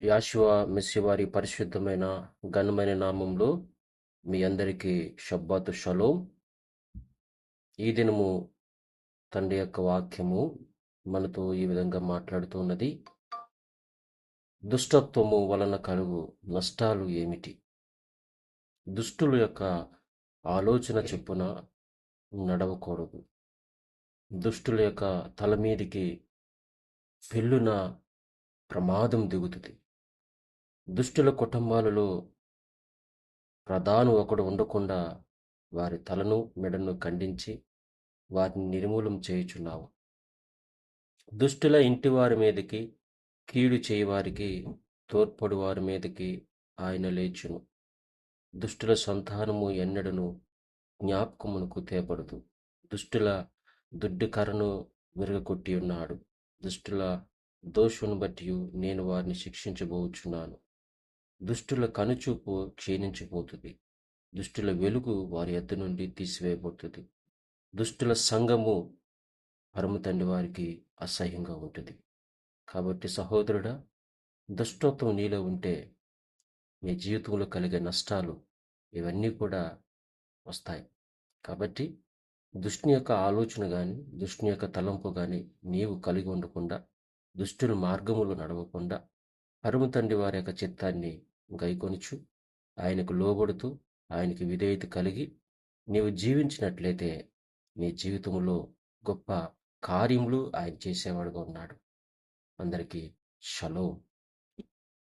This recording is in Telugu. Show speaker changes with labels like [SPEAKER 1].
[SPEAKER 1] యాషువా మెస్సి వారి పరిశుద్ధమైన ఘనమైన నామంలో మీ అందరికీ షబ్బాతు షలోం. ఈ దినము తండ్రి యొక్క వాక్యము మనతో ఈ విధంగా మాట్లాడుతున్నది. దుష్టత్వము వలన కలుగు నష్టాలు ఏమిటి? దుష్టుల యొక్క ఆలోచన చొప్పున నడవకూడదు. దుష్టుల యొక్క తల మీదికి పెళ్ళున ప్రమాదం దిగుతుంది. దుష్టుల కుటుంబాలలో ప్రధాని ఒకడు ఉండకుండా వారి తలను మెడను ఖండించి వారిని నిర్మూలం చేయుచున్నావు. దుష్టుల ఇంటి వారి మీదకి కీడు చేయవారికి తోడ్పడు వారి మీదకి ఆయన లేచును. దుష్టుల సంతానము ఎన్నడను జ్ఞాపకమునకు తేపడదు. దుష్టుల దుడ్డు కర్రను విరగకొట్టి ఉన్నాడు. దుష్టుల దోషును బట్టి నేను వారిని శిక్షించబోచున్నాను. దుష్టుల కనుచూపు క్షీణించిపోతుంది. దుష్టుల వెలుగు వారి ఎద్దు నుండి తీసివేయబడుతుంది. దుష్టుల సంఘము పరమ తండ్రి వారికి అసహ్యంగా ఉంటుంది. కాబట్టి సహోదరుడా, దుష్టత్వం నీలో ఉంటే నీ జీవితంలో కలిగే నష్టాలు ఇవన్నీ కూడా వస్తాయి. కాబట్టి దుష్టుని యొక్క ఆలోచన కానీ దుష్టుని యొక్క తలంపు కానీ నీవు కలిగి ఉండకుండా, దుష్టుని మార్గములో నడవకుండా పరమ తండ్రి వారి యొక్క చిత్తాన్ని గైకొనుచు ఆయనకు లోబడుతూ ఆయనకి విధేయత కలిగి నీవు జీవించినట్లయితే నీ జీవితంలో గొప్ప కార్యములు ఆయన చేసేవాడుగా ఉన్నాడు. అందరికీ షలోం.